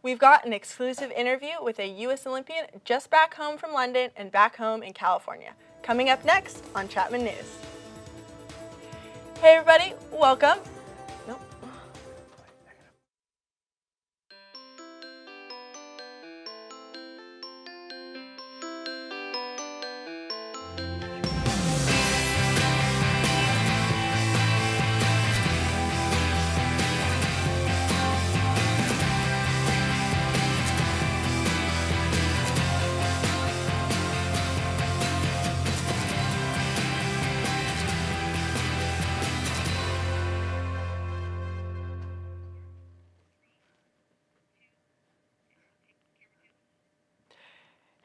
We've got an exclusive interview with a U.S. Olympian just back home from London and back home in California. Coming up next on Chapman News. Hey everybody, welcome. Nope.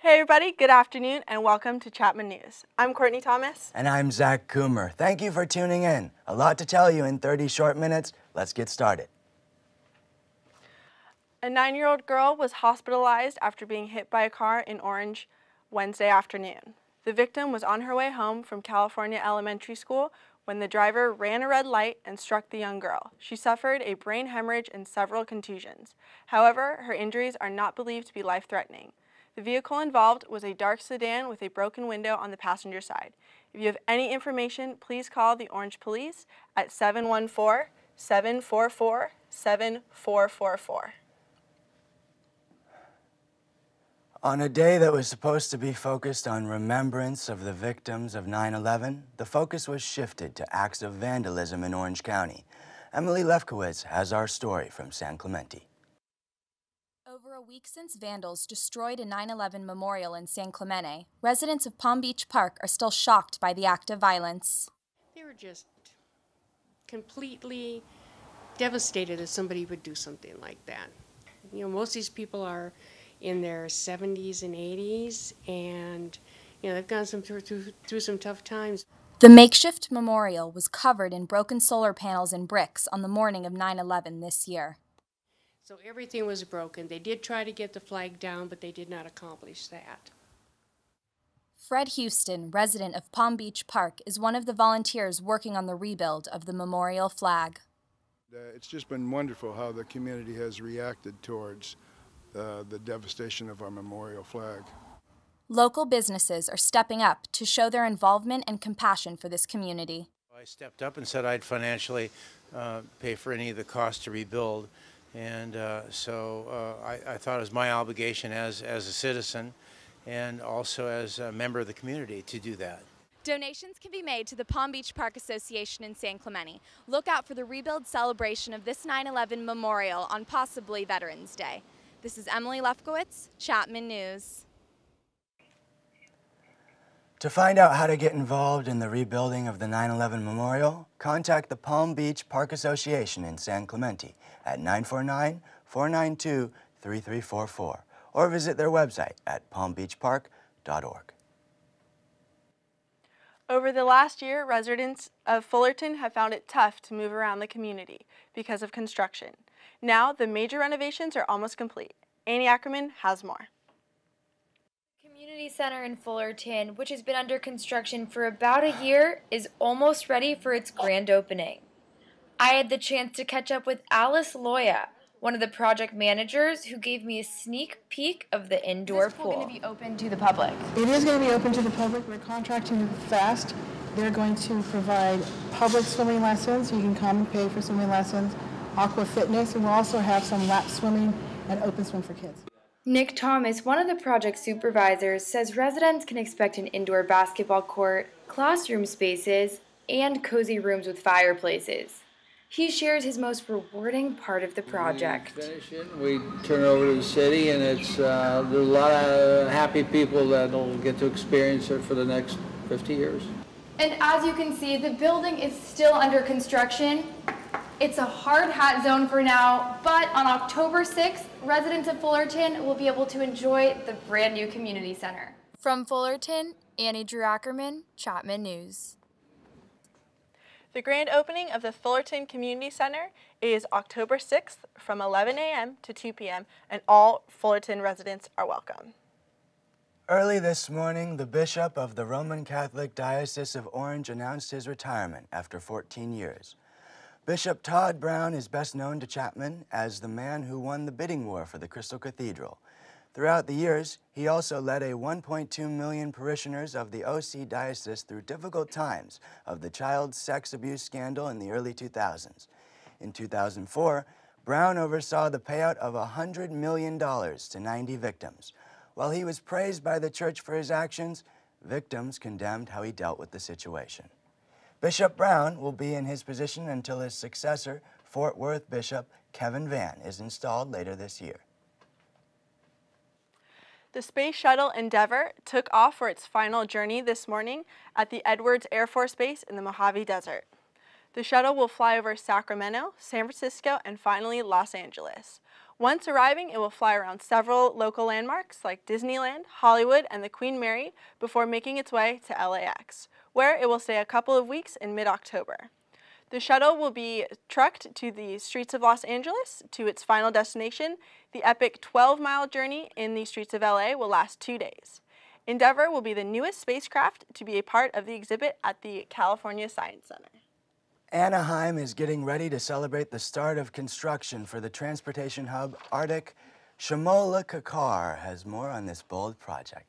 Hey everybody, good afternoon and welcome to Chapman News. I'm Courtney Thomas. And I'm Zach Coomer. Thank you for tuning in. A lot to tell you in 30 short minutes. Let's get started. A 9-year-old girl was hospitalized after being hit by a car in Orange Wednesday afternoon. The victim was on her way home from California Elementary School when the driver ran a red light and struck the young girl. She suffered a brain hemorrhage and several contusions. However, her injuries are not believed to be life-threatening. The vehicle involved was a dark sedan with a broken window on the passenger side. If you have any information, please call the Orange Police at 714-744-7444. On a day that was supposed to be focused on remembrance of the victims of 9/11, the focus was shifted to acts of vandalism in Orange County. Emily Lefkowitz has our story from San Clemente. Over a week since vandals destroyed a 9/11 memorial in San Clemente, residents of Palm Beach Park are still shocked by the act of violence. They were just completely devastated that somebody would do something like that. You know, most of these people are in their 70s and 80s, and they've gone through some tough times. The makeshift memorial was covered in broken solar panels and bricks on the morning of 9/11 this year. So everything was broken. They did try to get the flag down, but they did not accomplish that. Fred Houston, resident of Palm Beach Park, is one of the volunteers working on the rebuild of the memorial flag. It's just been wonderful how the community has reacted towards the devastation of our memorial flag. Local businesses are stepping up to show their involvement and compassion for this community. I stepped up and said I'd financially pay for any of the costs to rebuild. And so I thought it was my obligation as a citizen and also as a member of the community to do that. Donations can be made to the Palm Beach Park Association in San Clemente. Look out for the rebuild celebration of this 9/11 memorial on possibly Veterans Day. This is Emily Lefkowitz, Chapman News. To find out how to get involved in the rebuilding of the 9/11 memorial, contact the Palm Beach Park Association in San Clemente at 949-492-3344 or visit their website at palmbeachpark.org. Over the last year, residents of Fullerton have found it tough to move around the community because of construction. Now, the major renovations are almost complete. Annie Ackerman has more. Community Center in Fullerton, which has been under construction for about a year, is almost ready for its grand opening. I had the chance to catch up with Alice Loya, one of the project managers, who gave me a sneak peek of the indoor pool. Is this pool going to be open to the public? It is going to be open to the public. We're contracting with FAST. They're going to provide public swimming lessons. You can come and pay for swimming lessons, aqua fitness, and we'll also have some lap swimming and open swim for kids. Nick Thomas, one of the project supervisors, says residents can expect an indoor basketball court, classroom spaces, and cozy rooms with fireplaces. He shares his most rewarding part of the project. We finish it, we turn it over to the city, and it's there's a lot of happy people that will get to experience it for the next 50 years. And as you can see, the building is still under construction. It's a hard hat zone for now, but on October 6th, residents of Fullerton will be able to enjoy the brand new community center. From Fullerton, Annie Drew Ackerman, Chapman News. The grand opening of the Fullerton Community Center is October 6th from 11 a.m. to 2 p.m. and all Fullerton residents are welcome. Early this morning, the Bishop of the Roman Catholic Diocese of Orange announced his retirement after 14 years. Bishop Todd Brown is best known to Chapman as the man who won the bidding war for the Crystal Cathedral. Throughout the years, he also led a 1.2 million parishioners of the OC Diocese through difficult times of the child sex abuse scandal in the early 2000s. In 2004, Brown oversaw the payout of $100 million to 90 victims. While he was praised by the church for his actions, victims condemned how he dealt with the situation. Bishop Brown will be in his position until his successor, Fort Worth Bishop Kevin Vann, is installed later this year. The Space Shuttle Endeavour took off for its final journey this morning at the Edwards Air Force Base in the Mojave Desert. The shuttle will fly over Sacramento, San Francisco, and finally Los Angeles. Once arriving, it will fly around several local landmarks like Disneyland, Hollywood, and the Queen Mary before making its way to LAX, where it will stay a couple of weeks in mid-October. The shuttle will be trucked to the streets of Los Angeles to its final destination. The epic 12-mile journey in the streets of LA will last 2 days. Endeavour will be the newest spacecraft to be a part of the exhibit at the California Science Center. Anaheim is getting ready to celebrate the start of construction for the transportation hub Arctic. Shamola Kakar has more on this bold project.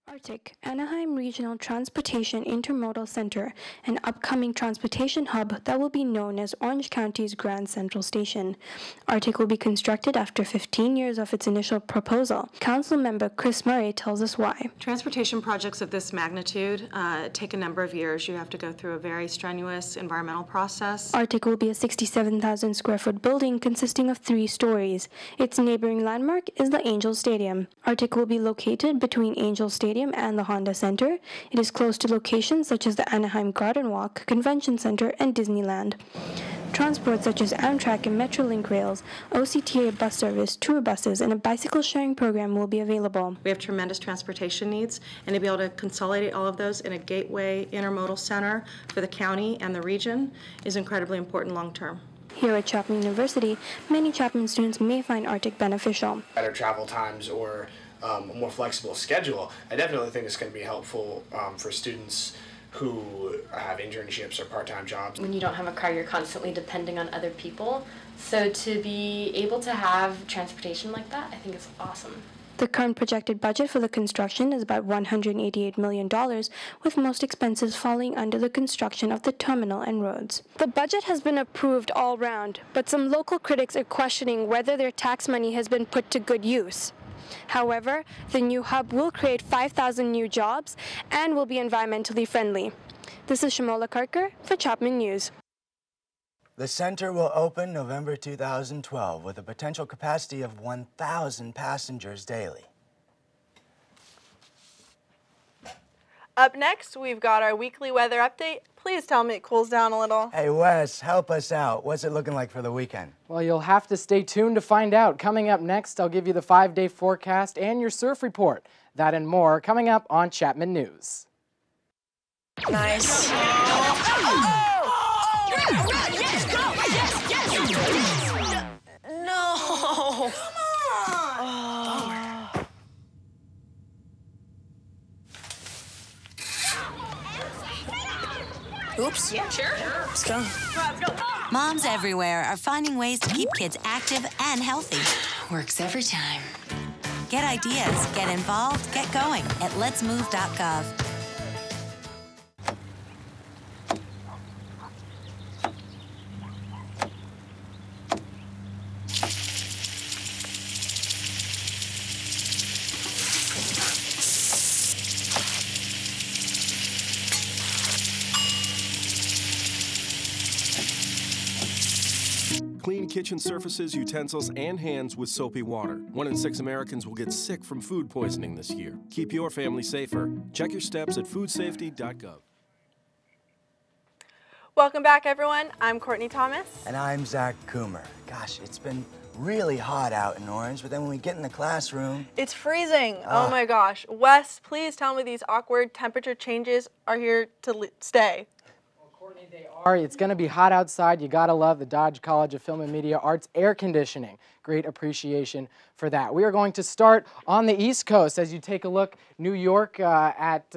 Arctic, Anaheim Regional Transportation Intermodal Center, an upcoming transportation hub that will be known as Orange County's Grand Central Station. Arctic will be constructed after 15 years of its initial proposal. Council member Chris Murray tells us why. Transportation projects of this magnitude take a number of years. You have to go through a very strenuous environmental process. Arctic will be a 67,000 square foot building consisting of 3 stories. Its neighboring landmark is the Angel Stadium. Arctic will be located between Angel Stadium and the Honda Center. It is close to locations such as the Anaheim Garden Walk, Convention Center, and Disneyland. Transport such as Amtrak and Metrolink rails, OCTA bus service, tour buses, and a bicycle sharing program will be available. We have tremendous transportation needs, and to be able to consolidate all of those in a gateway intermodal center for the county and the region is incredibly important long term. Here at Chapman University, many Chapman students may find Arctic beneficial. Better travel times or a more flexible schedule. I definitely think it's going to be helpful for students who have internships or part-time jobs. When you don't have a car, you're constantly depending on other people. So to be able to have transportation like that, I think is awesome. The current projected budget for the construction is about $188 million, with most expenses falling under the construction of the terminal and roads. The budget has been approved all round, but some local critics are questioning whether their tax money has been put to good use. However, the new hub will create 5,000 new jobs and will be environmentally friendly. This is Shamola Karkar for Chapman News. The center will open November 2012 with a potential capacity of 1,000 passengers daily. Up next, we've got our weekly weather update. Please tell me it cools down a little. Hey Wes, help us out. What's it looking like for the weekend? Well, you'll have to stay tuned to find out. Coming up next, I'll give you the 5-day forecast and your surf report. That and more coming up on Chapman News. Nice. Yes, go! Yes! No! Come on! Oops. Yeah, sure. Let's go. Moms everywhere are finding ways to keep kids active and healthy. Works every time. Get ideas, get involved, get going at letsmove.gov. Clean kitchen surfaces, utensils, and hands with soapy water. 1 in 6 Americans will get sick from food poisoning this year. Keep your family safer. Check your steps at foodsafety.gov. Welcome back, everyone. I'm Courtney Thomas. And I'm Zach Coomer. Gosh, it's been really hot out in Orange, but then when we get in the classroom... It's freezing. Oh my gosh. Wes, please tell me these awkward temperature changes are here to stay. It's going to be hot outside. You got to love the Dodge College of Film and Media Arts air conditioning. Great appreciation for that. We are going to start on the East Coast as you take a look. New York at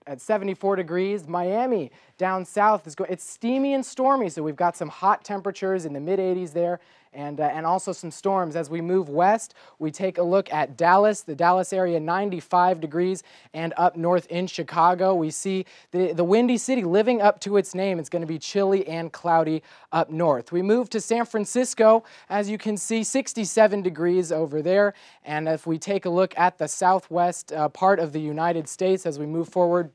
at 74 degrees. Miami down south it's steamy and stormy, so we've got some hot temperatures in the mid-80s there. And also some storms. As we move west, we take a look at Dallas, the Dallas area, 95 degrees, and up north in Chicago, we see the Windy City living up to its name. It's going to be chilly and cloudy up north. We move to San Francisco, as you can see, 67 degrees over there. And if we take a look at the southwest part of the United States as we move forward,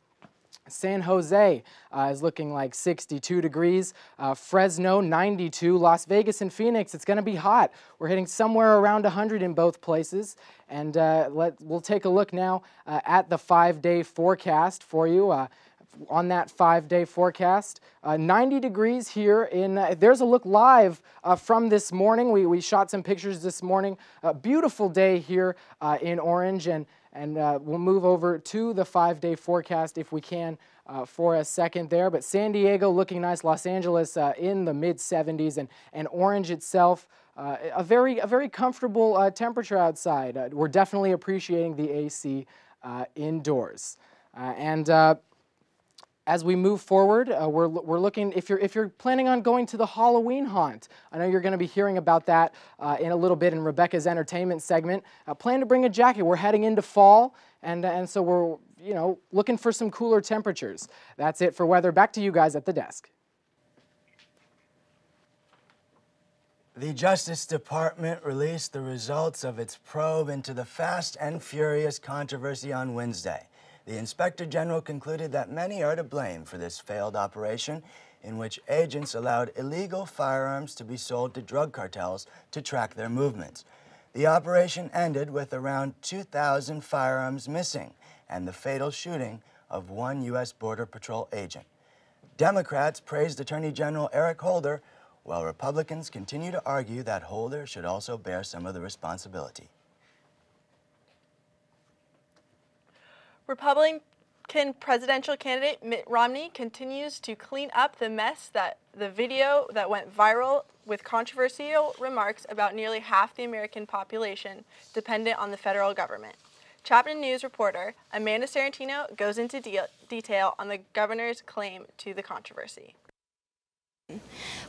San Jose is looking like 62 degrees. Fresno, 92. Las Vegas and Phoenix, it's going to be hot. We're hitting somewhere around 100 in both places. And we'll take a look now at the 5-day forecast for you. On that 5-day forecast, 90 degrees here there's a look live from this morning. We shot some pictures this morning. A beautiful day here in Orange, and we'll move over to the 5-day forecast if we can for a second there. But San Diego looking nice, Los Angeles in the mid-70s, and Orange itself a very comfortable temperature outside. We're definitely appreciating the AC indoors. As we move forward, we're looking, if you're planning on going to the Halloween haunt, I know you're going to be hearing about that in a little bit in Rebecca's entertainment segment. Plan to bring a jacket. We're heading into fall, and so we're looking for some cooler temperatures. That's it for weather. Back to you guys at the desk. The Justice Department released the results of its probe into the Fast and Furious controversy on Wednesday. The Inspector General concluded that many are to blame for this failed operation in which agents allowed illegal firearms to be sold to drug cartels to track their movements. The operation ended with around 2,000 firearms missing and the fatal shooting of one U.S. Border Patrol agent. Democrats praised Attorney General Eric Holder, while Republicans continue to argue that Holder should also bear some of the responsibility. Republican presidential candidate Mitt Romney continues to clean up the mess that the video that went viral with controversial remarks about nearly half the American population dependent on the federal government. Chapman News reporter Amanda Sarantino goes into detail on the governor's claim to the controversy.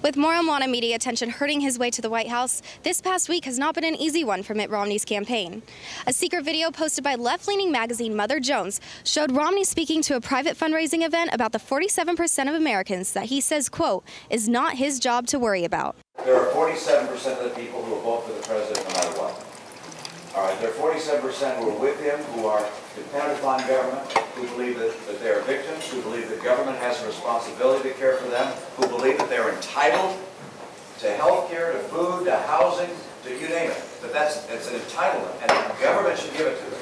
With more unwanted media attention hurting his way to the White House, this past week has not been an easy one for Mitt Romney's campaign. A secret video posted by left-leaning magazine Mother Jones showed Romney speaking to a private fundraising event about the 47% of Americans that he says, quote, is not his job to worry about. There are 47% of the people who will vote for the president no matter what. All right, there are 47% who are with him, who are dependent upon government, who believe that they are victims, who believe that government has a responsibility to care for them, who believe that they're entitled to health care, to food, to housing, to you name it. That it's an entitlement, and the government should give it to them.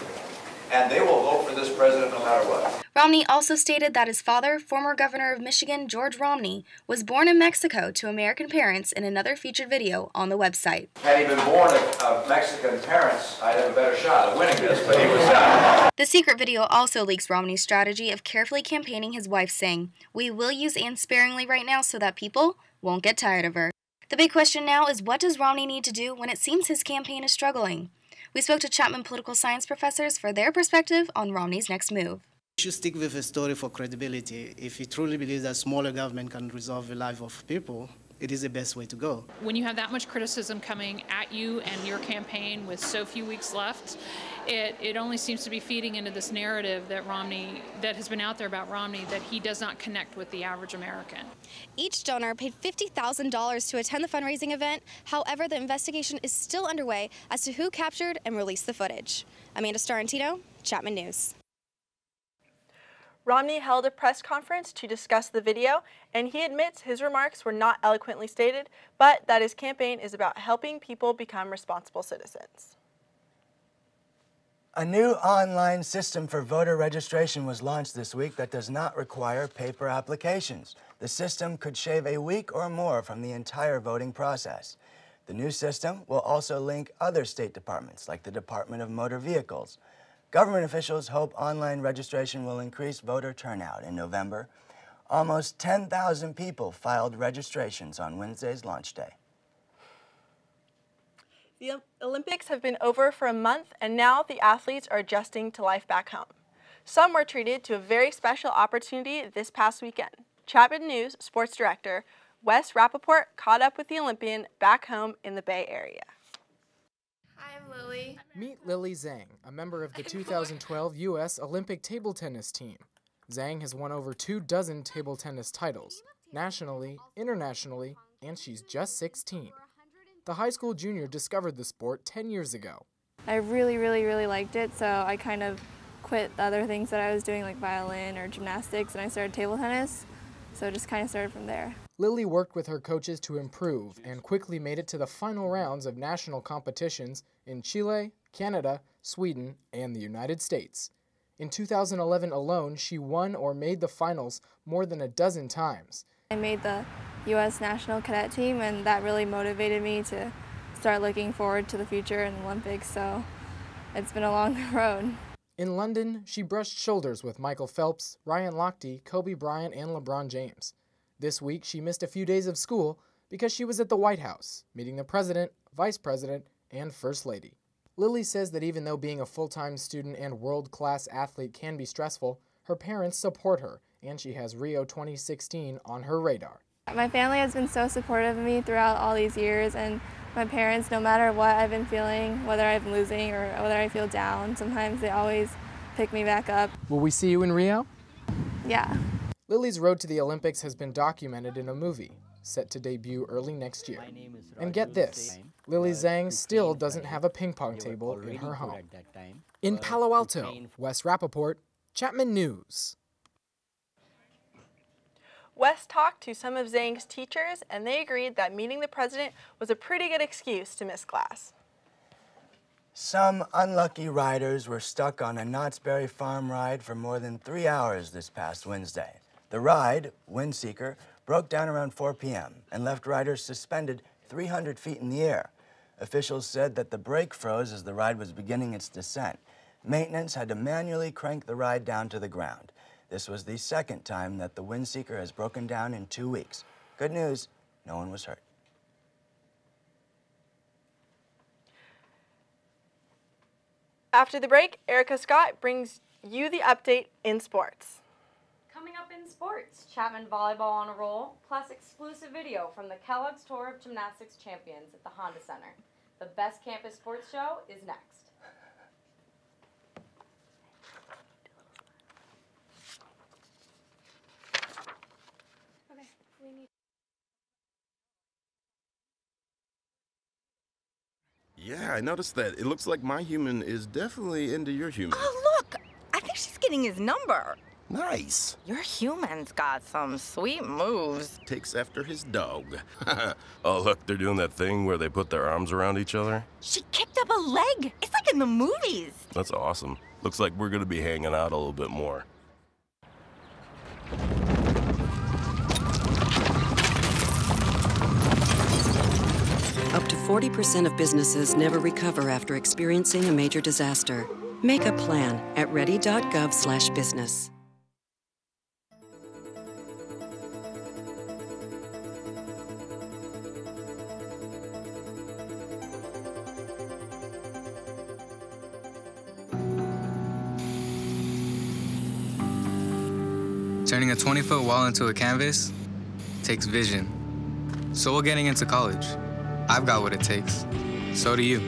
And they will vote for this president no matter what. Romney also stated that his father, former governor of Michigan, George Romney, was born in Mexico to American parents in another featured video on the website. Had he been born of Mexican parents, I'd have a better shot at winning this, but he was not. The secret video also leaks Romney's strategy of carefully campaigning his wife, saying, "We will use Ann sparingly right now so that people won't get tired of her." The big question now is, what does Romney need to do when it seems his campaign is struggling? We spoke to Chapman political science professors for their perspective on Romney's next move. You should stick with a story for credibility. If you truly believe that smaller government can resolve the life of people, it is the best way to go. When you have that much criticism coming at you and your campaign with so few weeks left, it only seems to be feeding into this narrative that has been out there about Romney, that he does not connect with the average American. Each donor paid $50,000 to attend the fundraising event. However, the investigation is still underway as to who captured and released the footage. Amanda Starantino, Chapman News. Romney held a press conference to discuss the video, and he admits his remarks were not eloquently stated, but that his campaign is about helping people become responsible citizens. A new online system for voter registration was launched this week that does not require paper applications. The system could shave a week or more from the entire voting process. The new system will also link other state departments, like the Department of Motor Vehicles. Government officials hope online registration will increase voter turnout in November. Almost 10,000 people filed registrations on Wednesday's launch day. The Olympics have been over for a month, and now the athletes are adjusting to life back home. Some were treated to a very special opportunity this past weekend. Chapman News sports director Wes Rappaport caught up with the Olympian back home in the Bay Area. Hi, I'm Lily. Meet Lily Zhang, a member of the 2012 U.S. Olympic table tennis team. Zhang has won over 24 table tennis titles, nationally, internationally, and she's just 16. The high school junior discovered the sport 10 years ago. I really liked it, so I kind of quit the other things that I was doing like violin or gymnastics, and I started table tennis, so it just kind of started from there. Lily worked with her coaches to improve and quickly made it to the final rounds of national competitions in Chile, Canada, Sweden, and the United States. In 2011 alone, she won or made the finals more than a dozen times. I made the U.S. national cadet team, and that really motivated me to start looking forward to the future in the Olympics, so it's been a long road. In London, she brushed shoulders with Michael Phelps, Ryan Lochte, Kobe Bryant, and LeBron James. This week, she missed a few days of school because she was at the White House, meeting the President, Vice President, and First Lady. Lily says that even though being a full-time student and world-class athlete can be stressful, her parents support her, and she has Rio 2016 on her radar. My family has been so supportive of me throughout all these years, and my parents, no matter what I've been feeling, whether I'm losing or whether I feel down, sometimes they always pick me back up. Will we see you in Rio? Yeah. Lily's road to the Olympics has been documented in a movie, set to debut early next year. And get this, Lily Zhang still doesn't have a ping pong table in her home. In Palo Alto, Wes Rappaport, Chapman News. Wes talked to some of Zhang's teachers, and they agreed that meeting the president was a pretty good excuse to miss class. Some unlucky riders were stuck on a Knott's Berry Farm ride for more than 3 hours this past Wednesday. The ride, Windseeker, broke down around 4 p.m. and left riders suspended 300 feet in the air. Officials said that the brake froze as the ride was beginning its descent. Maintenance had to manually crank the ride down to the ground. This was the second time that the Windseeker has broken down in 2 weeks. Good news, no one was hurt. After the break, Erica Scott brings you the update in sports. Coming up in sports, Chapman volleyball on a roll, plus exclusive video from the Kellogg's Tour of Gymnastics Champions at the Honda Center. The best campus sports show is next. Yeah, I noticed that. It looks like my human is definitely into your human. Oh, look! I think she's getting his number. Nice. Your human's got some sweet moves. Takes after his dog. Oh, look, they're doing that thing where they put their arms around each other. She kicked up a leg. It's like in the movies. That's awesome. Looks like we're gonna be hanging out a little bit more. Up to 40% of businesses never recover after experiencing a major disaster. Make a plan at ready.gov/business. Turning a 20-foot wall into a canvas takes vision. So will getting into college. I've got what it takes. So do you.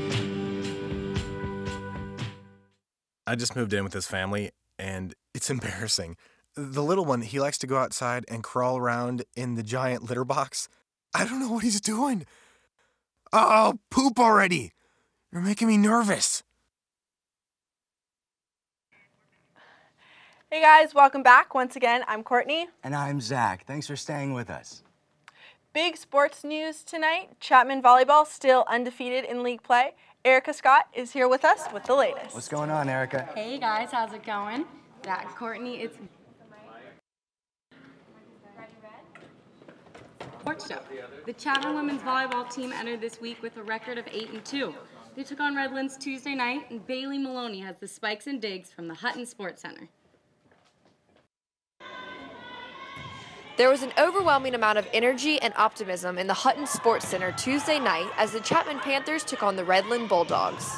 I just moved in with his family, and it's embarrassing. The little one, he likes to go outside and crawl around in the giant litter box. I don't know what he's doing. Oh, poop already. You're making me nervous. Hey guys, welcome back. Once again, I'm Courtney. And I'm Zach. Thanks for staying with us. Big sports news tonight. Chapman Volleyball still undefeated in league play. Erica Scott is here with us with the latest. What's going on, Erica? Hey guys, how's it going? Zach, Courtney, it's Sports Show. The Chapman women's volleyball team entered this week with a record of 8-2. They took on Redlands Tuesday night, and Bailey Maloney has the spikes and digs from the Hutton Sports Center. There was an overwhelming amount of energy and optimism in the Hutton Sports Center Tuesday night as the Chapman Panthers took on the Redland Bulldogs.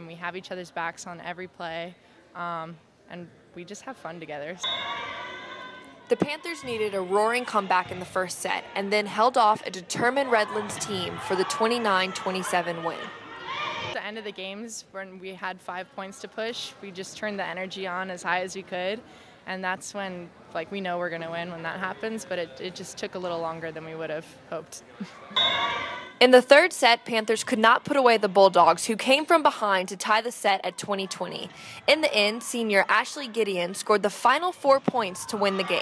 We have each other's backs on every play. and we just have fun together. The Panthers needed a roaring comeback in the first set and then held off a determined Redlands team for the 29-27 win. At the end of the games, when we had 5 points to push, we just turned the energy on as high as we could, and that's when, like, we know we're going to win when that happens, but it just took a little longer than we would have hoped. In the third set, Panthers could not put away the Bulldogs, who came from behind to tie the set at 20-20. In the end, senior Ashley Gideon scored the final 4 points to win the game.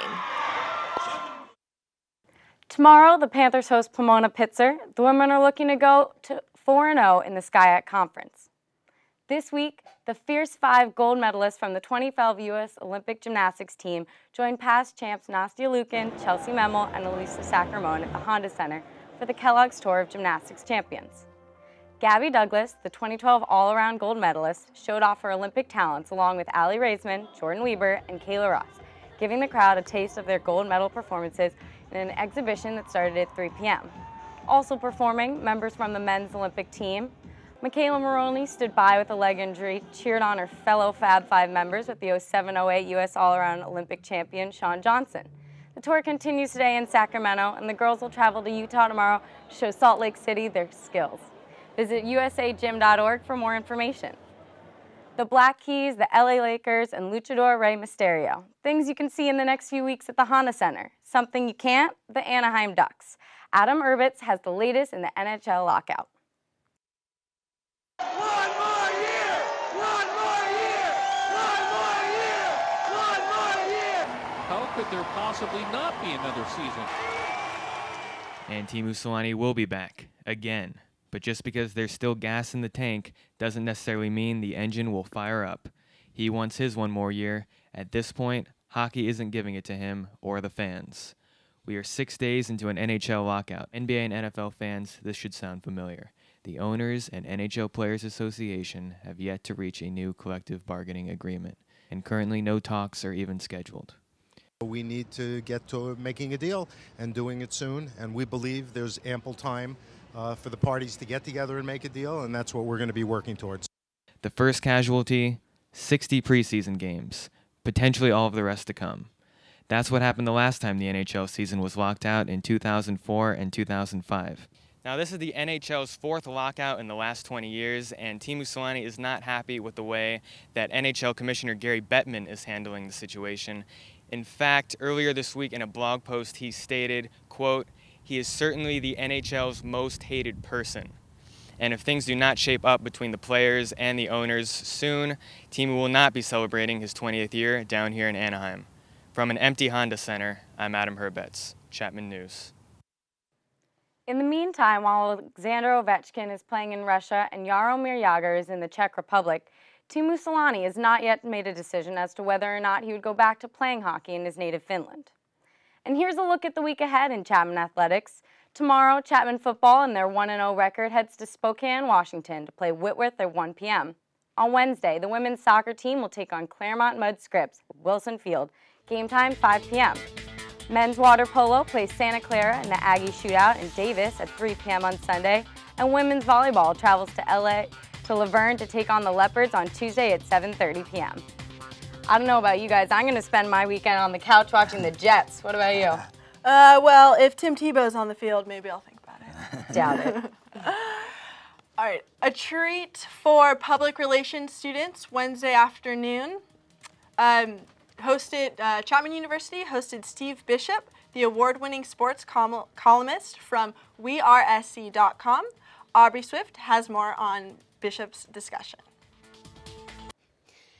Tomorrow, the Panthers host Pomona Pitzer. The women are looking to go to 4-0 in the SCIAC Conference. This week, the Fierce 5 gold medalists from the 2012 U.S. Olympic Gymnastics team joined past champs Nastia Lukin, Chelsea Memel, and Elisa Sacramone at the Honda Center for the Kellogg's Tour of Gymnastics Champions. Gabby Douglas, the 2012 all-around gold medalist, showed off her Olympic talents along with Allie Raisman, Jordan Weber, and Kayla Ross, giving the crowd a taste of their gold medal performances in an exhibition that started at 3 p.m. Also performing, members from the men's Olympic team. Michaela Maroney stood by with a leg injury, cheered on her fellow Fab Five members with the 07-08 U.S. all-around Olympic champion, Shawn Johnson. The tour continues today in Sacramento, and the girls will travel to Utah tomorrow to show Salt Lake City their skills. Visit usagym.org for more information. The Black Keys, the LA Lakers, and luchador Rey Mysterio. Things you can see in the next few weeks at the Honda Center. Something you can't, the Anaheim Ducks. Adam Urbitz has the latest in the NHL lockout. How could there possibly not be another season? And Teemu Selanne will be back, again. But just because there's still gas in the tank doesn't necessarily mean the engine will fire up. He wants his one more year. At this point, hockey isn't giving it to him or the fans. We are 6 days into an NHL lockout. NBA and NFL fans, this should sound familiar. The Owners and NHL Players Association have yet to reach a new collective bargaining agreement, and currently no talks are even scheduled. We need to get to making a deal and doing it soon, and we believe there's ample time for the parties to get together and make a deal, and that's what we're going to be working towards. The first casualty, 60 preseason games, potentially all of the rest to come. That's what happened the last time the NHL season was locked out in 2004 and 2005. Now, this is the NHL's 4th lockout in the last 20 years, and Teemu Selanne is not happy with the way that NHL Commissioner Gary Bettman is handling the situation. In fact, earlier this week in a blog post, he stated, quote, "He is certainly the NHL's most hated person. And if things do not shape up between the players and the owners soon, Teemu will not be celebrating his 20th year down here in Anaheim." From an empty Honda Center, I'm Adam Herbetz, Chapman News. In the meantime, while Alexander Ovechkin is playing in Russia and Jaromir Jagr is in the Czech Republic, Teemu Selanne has not yet made a decision as to whether or not he would go back to playing hockey in his native Finland. And here's a look at the week ahead in Chapman Athletics. Tomorrow, Chapman football and their 1-0 record heads to Spokane, Washington to play Whitworth at 1 p.m. On Wednesday, the women's soccer team will take on Claremont Mud Scripps at Wilson Field. Game time 5 p.m. Men's water polo plays Santa Clara in the Aggie Shootout in Davis at 3 p.m. on Sunday. And women's volleyball travels to Laverne to take on the Leopards on Tuesday at 7:30 p.m. I don't know about you guys. I'm going to spend my weekend on the couch watching the Jets. What about you? Well, if Tim Tebow's on the field, maybe I'll think about it. Doubt it. All right, a treat for public relations students Wednesday afternoon. Chapman University hosted Steve Bishop, the award-winning sports columnist from WeAreSC.com. Aubrey Swift has more on Bishop's discussion.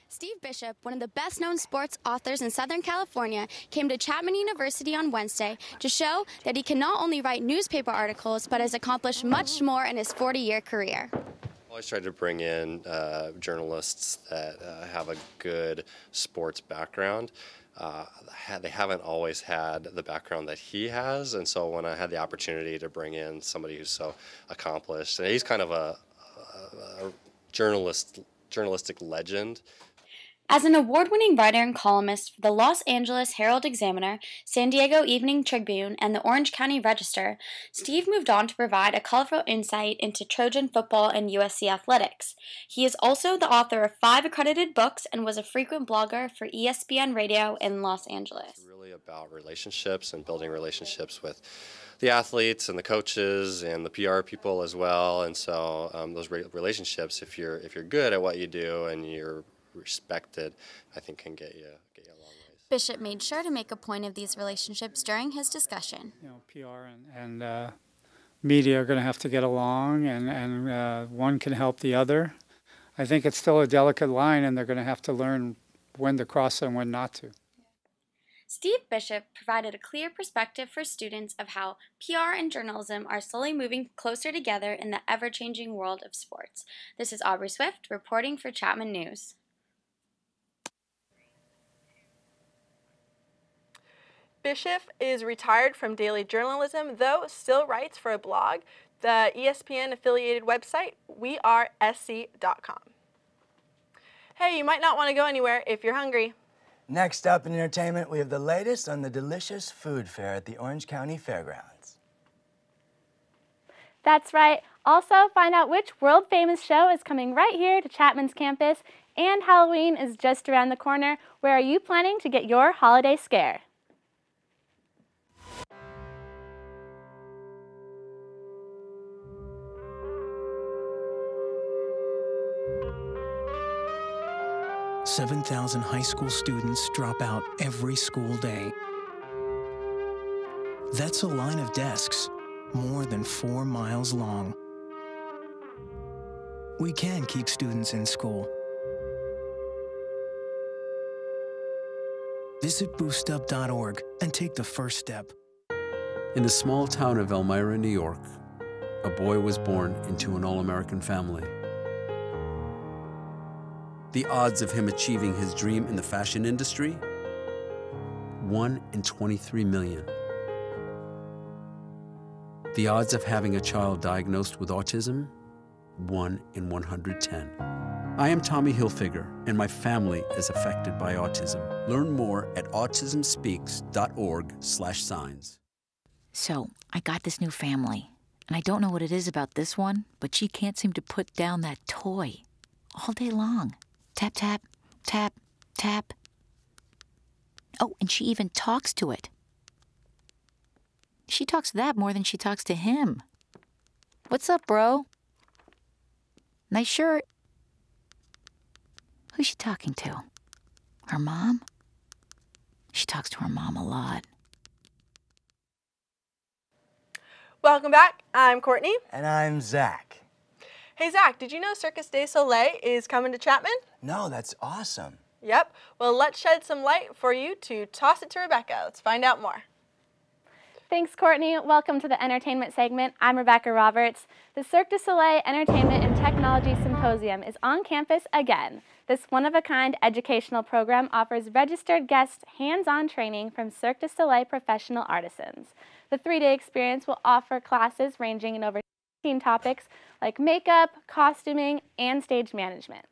Steve Bishop, one of the best-known sports authors in Southern California, came to Chapman University on Wednesday to show that he can not only write newspaper articles, but has accomplished much more in his 40-year career. I always try to bring in journalists that have a good sports background. They haven't always had the background that he has, and so when I had the opportunity to bring in somebody who's so accomplished, and he's kind of a journalistic legend. As an award-winning writer and columnist for the Los Angeles Herald-Examiner, San Diego Evening Tribune, and the Orange County Register, Steve moved on to provide a colorful insight into Trojan football and USC athletics. He is also the author of 5 accredited books and was a frequent blogger for ESPN Radio in Los Angeles. It's really about relationships and building relationships with the athletes and the coaches and the PR people as well. And so those relationships, if you're good at what you do and you're respected, I think can get you a long way. Bishop made sure to make a point of these relationships during his discussion. You know, PR and media are going to have to get along, and one can help the other. I think it's still a delicate line, and they're going to have to learn when to cross and when not to. Steve Bishop provided a clear perspective for students of how PR and journalism are slowly moving closer together in the ever-changing world of sports. This is Aubrey Swift reporting for Chapman News. Bishop is retired from daily journalism, though still writes for a blog, the ESPN-affiliated website, wearesc.com. Hey, you might not want to go anywhere if you're hungry. Next up in entertainment, we have the latest on the delicious food fair at the Orange County Fairgrounds. That's right. Also, find out which world-famous show is coming right here to Chapman's campus, and Halloween is just around the corner. Where are you planning to get your holiday scare? $7,000 high school students drop out every school day. That's a line of desks more than 4 miles long. We can keep students in school. Visit boostup.org and take the first step. In the small town of Elmira, New York, a boy was born into an all-American family. The odds of him achieving his dream in the fashion industry? 1 in 23 million. The odds of having a child diagnosed with autism? 1 in 110. I am Tommy Hilfiger, and my family is affected by autism. Learn more at autismspeaks.org/signs. So, I got this new family, and I don't know what it is about this one, but she can't seem to put down that toy all day long. Tap, tap, tap, tap. Oh, and she even talks to it. She talks to that more than she talks to him. What's up, bro? Nice shirt. Who's she talking to? Her mom? She talks to her mom a lot. Welcome back. I'm Courtney. And I'm Zach. Hey, Zach, did you know Circus du Soleil is coming to Chapman? No, that's awesome. Yep. Well, let's shed some light for you to toss it to Rebecca. Let's find out more. Thanks, Courtney. Welcome to the entertainment segment. I'm Rebecca Roberts. The Cirque du Soleil Entertainment and Technology Symposium is on campus again. This one-of-a-kind educational program offers registered guests hands-on training from Cirque du Soleil professional artisans. The 3-day experience will offer classes ranging in over 16 topics like makeup, costuming, and stage management.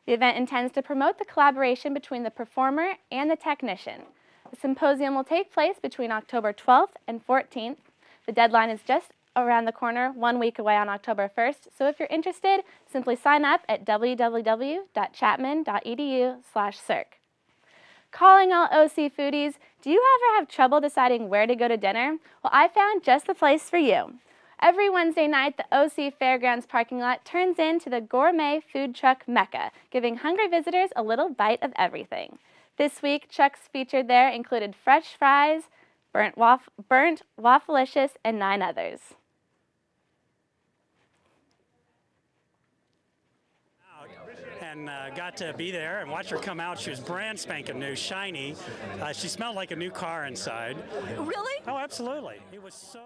The event intends to promote the collaboration between the performer and the technician. The symposium will take place between October 12th and 14th. The deadline is just around the corner, 1 week away on October 1st, so if you're interested, simply sign up at www.chapman.edu/cirque. Calling all OC foodies, do you ever have trouble deciding where to go to dinner? Well, I found just the place for you. Every Wednesday night, the OC Fairgrounds parking lot turns into the gourmet food truck mecca, giving hungry visitors a little bite of everything. This week, trucks featured there included fresh fries, burnt Waffleicious, and 9 others. And got to be there and watch her come out. She was brand spanking new, shiny. She smelled like a new car inside. Really? Oh, absolutely. It was so...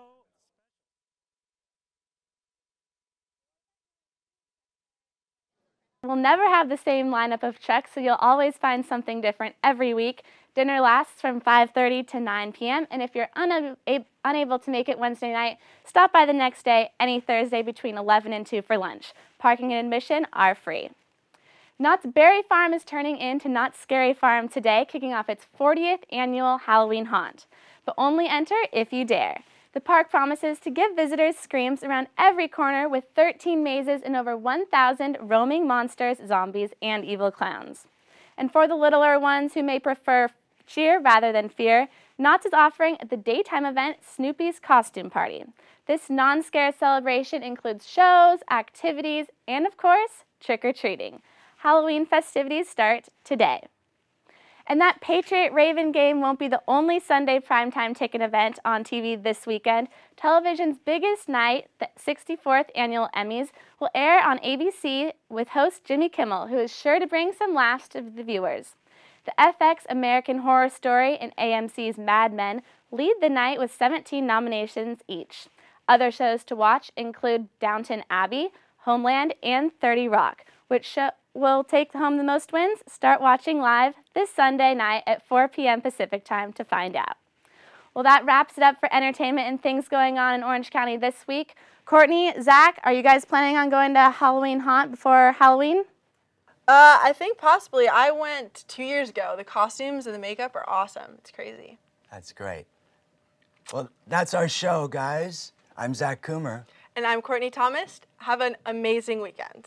We'll never have the same lineup of trucks, so you'll always find something different every week. Dinner lasts from 5:30 to 9 p.m., and if you're unable to make it Wednesday night, stop by the next day, any Thursday between 11 and 2 for lunch. Parking and admission are free. Knott's Berry Farm is turning into Knott's Scary Farm today, kicking off its 40th annual Halloween haunt. But only enter if you dare. The park promises to give visitors screams around every corner with 13 mazes and over 1,000 roaming monsters, zombies, and evil clowns. And for the littler ones who may prefer cheer rather than fear, Knott's is offering the daytime event Snoopy's Costume Party. This non-scare celebration includes shows, activities, and of course, trick-or-treating. Halloween festivities start today. And that Patriot-Raven game won't be the only Sunday primetime ticket event on TV this weekend. Television's biggest night, the 64th Annual Emmys, will air on ABC with host Jimmy Kimmel, who is sure to bring some laughs to the viewers. The FX American Horror Story and AMC's Mad Men lead the night with 17 nominations each. Other shows to watch include Downton Abbey, Homeland, and 30 Rock. Which show will take home the most wins? Start watching live this Sunday night at 4 p.m. Pacific time to find out. Well, that wraps it up for entertainment and things going on in Orange County this week. Courtney, Zach, are you guys planning on going to Halloween haunt before Halloween? I think possibly. I went 2 years ago. The costumes and the makeup are awesome. It's crazy. That's great. Well, that's our show, guys. I'm Zach Coomer. And I'm Courtney Thomas. Have an amazing weekend.